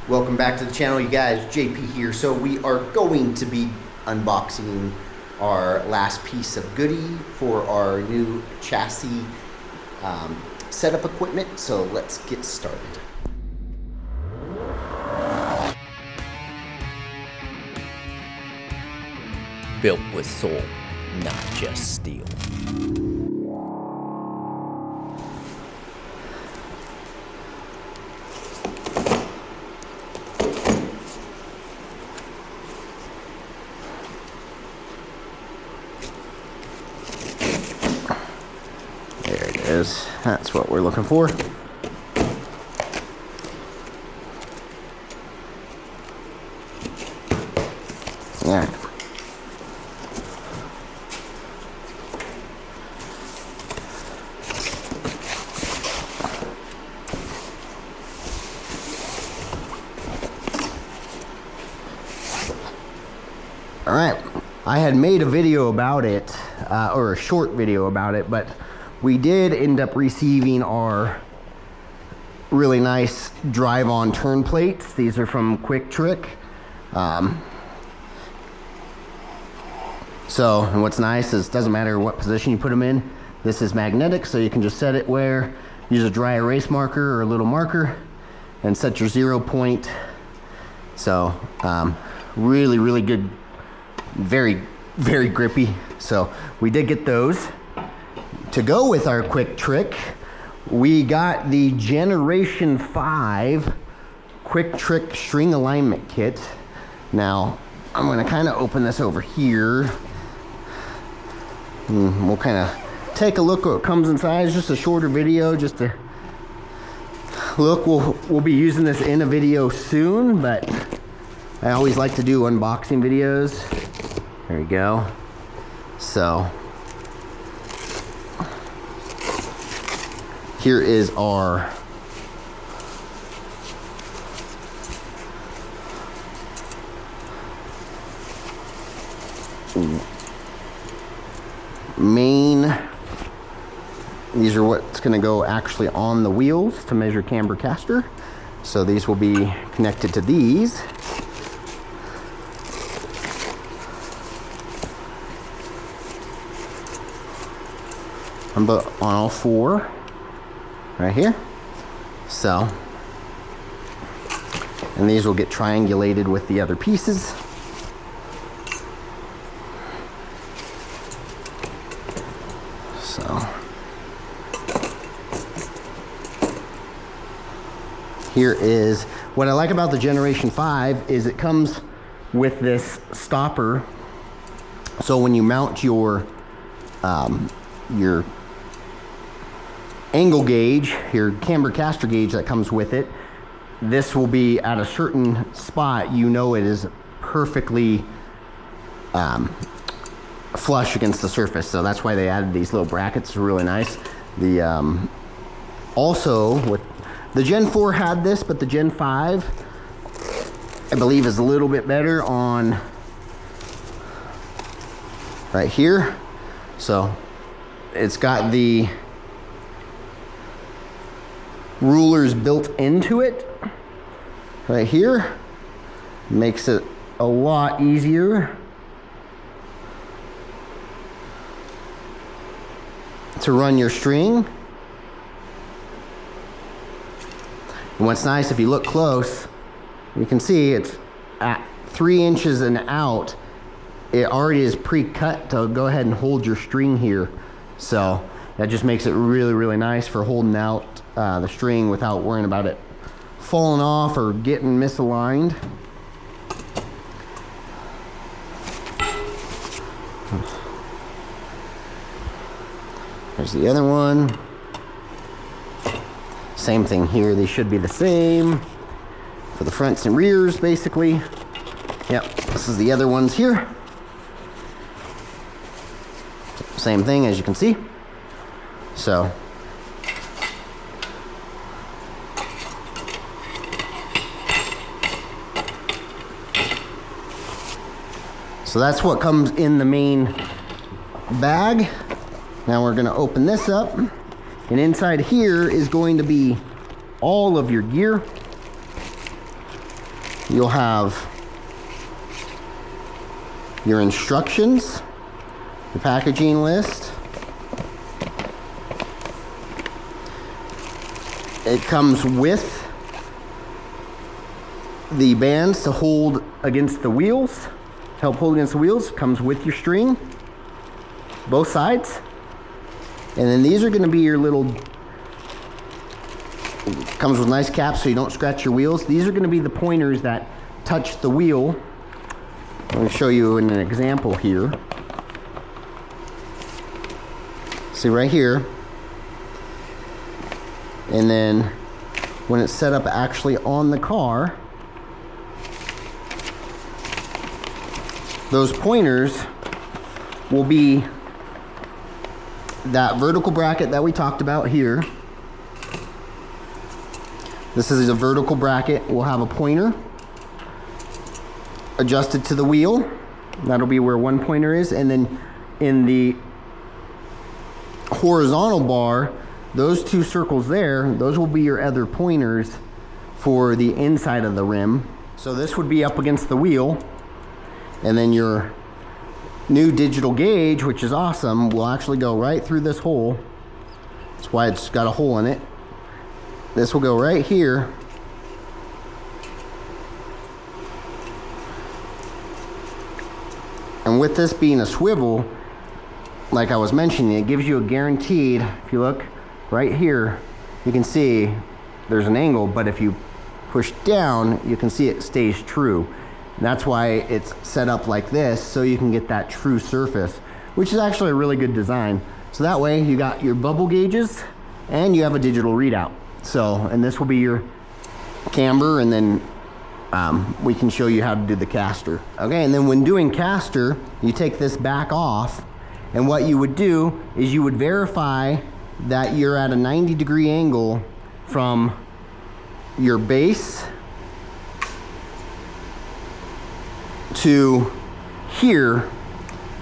Welcome back to the channel, you guys. JP here. So we are going to be unboxing our last piece of goodie for our new chassis setup equipment. So let's get started. Built with soul, not just steel. There it is. That's what we're looking for. Yeah. All right, I had made a video about it, or a short video about it, but we did end up receiving our really nice drive-on turn plates. These are from QuickTrick. And what's nice is it doesn't matter what position you put them in. This is magnetic, so you can just set it where, use a dry erase marker or a little marker, and set your 0 point. So really, really good. Very, very grippy. So we did get those. To go with our QuickTrick, we got the Generation 5 QuickTrick string alignment kit. Now, I'm going to kind of open this over here. We'll kind of take a look at what comes inside. It's just a shorter video, just to look. We'll be using this in a video soon, but I always like to do unboxing videos. There we go. So here is our main. These are what's going to go actually on the wheels to measure camber caster. So these will be connected to these. But on all four right here. So, and these will get triangulated with the other pieces. So here is what I like about the Generation 5 is it comes with this stopper. So when you mount your angle gauge, your camber caster gauge that comes with it, this will be at a certain spot. You know it is perfectly flush against the surface. So that's why they added these little brackets. Really nice. The also with the Gen 4 had this, but the Gen 5 I believe is a little bit better on right here. So it's got the rulers built into it right here. Makes it a lot easier to run your string. And what's nice, if you look close, you can see it's at 3 inches and out. It already is pre-cut to go ahead and hold your string here. So that just makes it really, really nice for holding out the string without worrying about it falling off or getting misaligned. There's the other one. Same thing here. They should be the same for the fronts and rears, basically. Yep, this is the other ones here. Same thing, as you can see. So that's what comes in the main bag. Now we're going to open this up, and inside here is going to be all of your gear. you'll have your instructions, your packaging list. It comes with the bands to hold against the wheels, help hold against the wheels. Comes with your string, both sides. And then these are going to be your little, comes with nice caps so you don't scratch your wheels. These are going to be the pointers that touch the wheel. I'm going to show you in an example here. See right here. And then when it's set up actually on the car, those pointers will be that vertical bracket that we talked about here. This is a vertical bracket. We'll have a pointer adjusted to the wheel. That'll be where one pointer is. And then in the horizontal bar, those two circles there, those will be your other pointers for the inside of the rim. So this would be up against the wheel. And then your new digital gauge, which is awesome, will actually go right through this hole. That's why it's got a hole in it. This will go right here. And with this being a swivel, like I was mentioning, it gives you a guaranteed, if you look right here, you can see there's an angle, but if you push down, you can see it stays true. And that's why it's set up like this, so you can get that true surface, which is actually a really good design. So that way you got your bubble gauges and you have a digital readout. So, and this will be your camber, and then we can show you how to do the caster. Okay, and then when doing caster, you take this back off, and what you would do is you would verify that you're at a 90-degree angle from your base to here,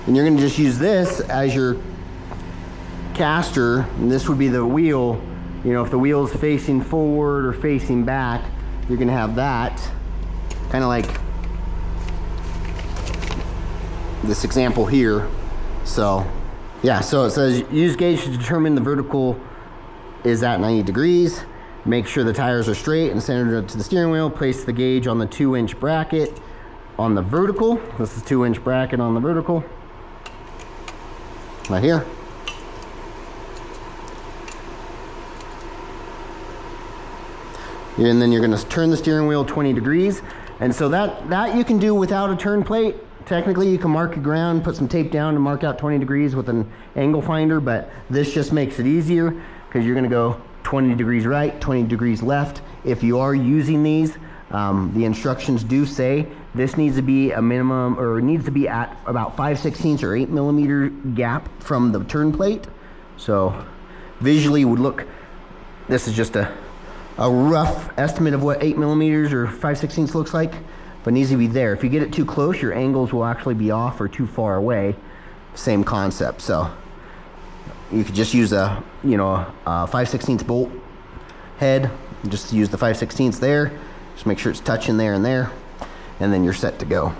and you're going to just use this as your caster, and this would be the wheel. You know, if the wheel is facing forward or facing back, you're going to have that, kind of like this example here. So yeah, so it says use gauge to determine the vertical is at 90 degrees. Make sure the tires are straight and centered to the steering wheel. Place the gauge on the 2-inch bracket on the vertical. This is 2-inch bracket on the vertical. Right here. And then you're going to turn the steering wheel 20 degrees. And so that you can do without a turn plate. Technically, you can mark your ground, put some tape down to mark out 20 degrees with an angle finder, but this just makes it easier because you're going to go 20 degrees right, 20 degrees left. If you are using these, the instructions do say this needs to be a minimum, or needs to be at about 5/16 or 8 millimeter gap from the turn plate. So visually would look, this is just a rough estimate of what 8 millimeters or 5/16 looks like, but it needs to be there. If you get it too close, your angles will actually be off, or too far away. Same concept. So you could just use a 5/16 bolt head, just use the 5/16 there, just make sure it's touching there and there, and then you're set to go.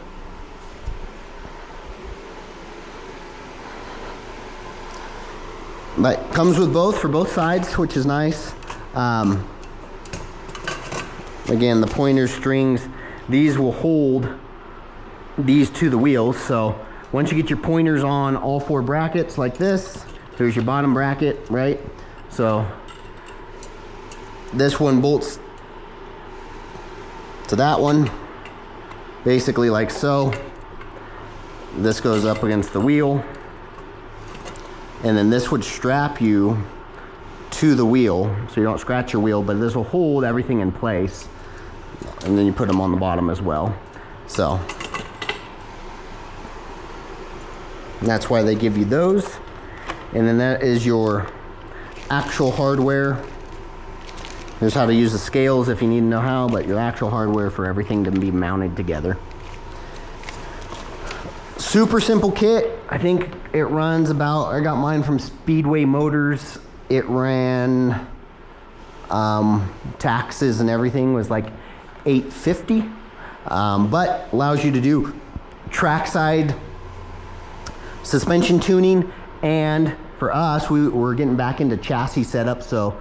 But comes with both for both sides, which is nice. Again, the pointer strings, these will hold these to the wheels. So once you get your pointers on all 4 brackets like this, there's your bottom bracket, right? So this one bolts to that one, basically like so. This goes up against the wheel, and then this would strap you to the wheel so you don't scratch your wheel, but this will hold everything in place. And then you put them on the bottom as well. So that's why they give you those. And then that is your actual hardware. There's how to use the scales if you need to know how, but your actual hardware for everything to be mounted together. Super simple kit. I think it runs about, I got mine from Speedway Motors. It ran, taxes and everything was like $850. but allows you to do trackside suspension tuning. And for us, we're getting back into chassis setup, so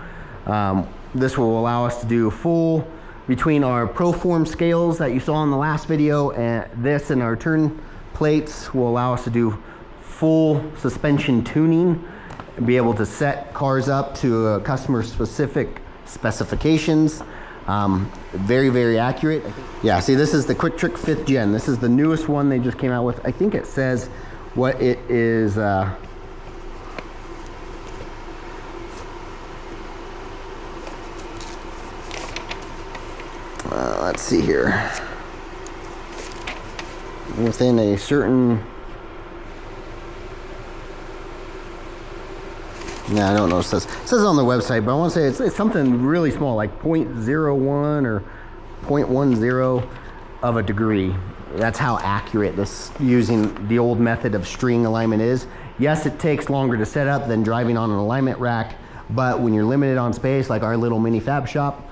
this will allow us to do full, between our ProForm scales that you saw in the last video and this, and our turn plates will allow us to do full suspension tuning and be able to set cars up to customer specific specifications. Very, very accurate. Yeah, see, this is the QuickTrick 5th Gen. This is the newest one they just came out with. I think it says what it is. Let's see here. Within a certain, I don't know what it says. It says on the website, but I want to say it's something really small, like 0.01 or 0.10 of a degree. That's how accurate this, using the old method of string alignment, is. Yes, it takes longer to set up than driving on an alignment rack, but when you're limited on space, like our little mini fab shop,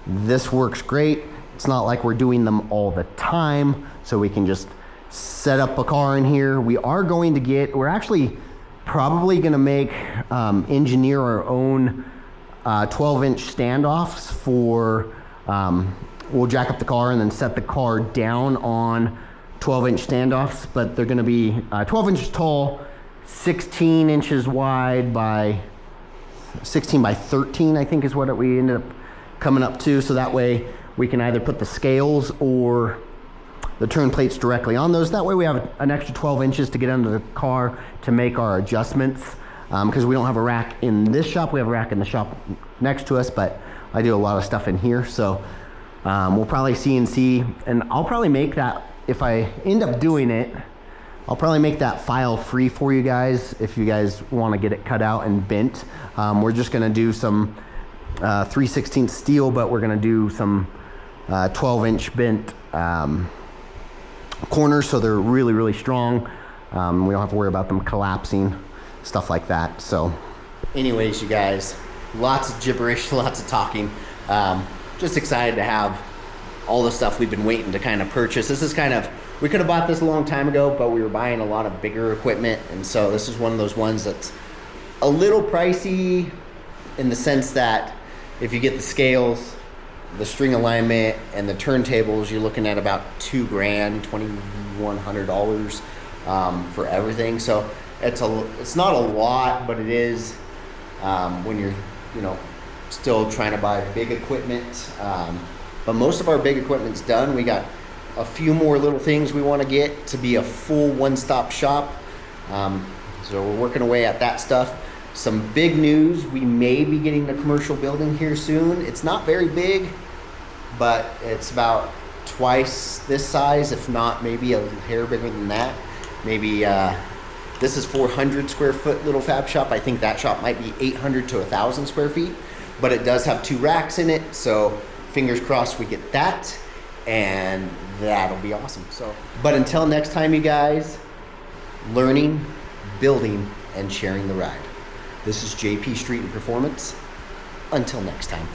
this works great. It's not like we're doing them all the time, so we can just set up a car in here. We're actually probably gonna make, engineer our own 12-inch standoffs for, we'll jack up the car and then set the car down on 12-inch standoffs, but they're gonna be 12 inches tall, 16 inches wide by 16 by 13, I think is what we ended up coming up to. So that way we can either put the scales or the turn plates directly on those. That way we have an extra 12 inches to get under the car to make our adjustments, because we don't have a rack in this shop. We have a rack in the shop next to us, but I do a lot of stuff in here. So we'll probably CNC, and I'll probably make that, if I end up doing it, I'll probably make that file free for you guys if you guys want to get it cut out and bent. We're just going to do some 3/16 steel, but we're going to do some 12-inch bent corners, so they're really, really strong. We don't have to worry about them collapsing, stuff like that. So anyways, you guys, lots of gibberish, lots of talking. Just excited to have all the stuff we've been waiting to kind of purchase. This is kind of, we could have bought this a long time ago, but we were buying a lot of bigger equipment, and so this is one of those ones that's a little pricey in the sense that if you get the scales, the string alignment, and the turntables, you're looking at about $2,000, $2,100 for everything. So it's not a lot, but it is when you're still trying to buy big equipment. But most of our big equipment's done. We got a few more little things we want to get to be a full one-stop shop. So we're working away at that stuff. Some big news, we may be getting a commercial building here soon. It's not very big, but it's about twice this size, if not maybe a hair bigger than that. Maybe this is 400 square foot little fab shop. I think that shop might be 800 to 1,000 square feet, but it does have 2 racks in it. So fingers crossed we get that, and that'll be awesome. So, but until next time, you guys, learning, building, and sharing the ride. This is JP Street Performance. Until next time.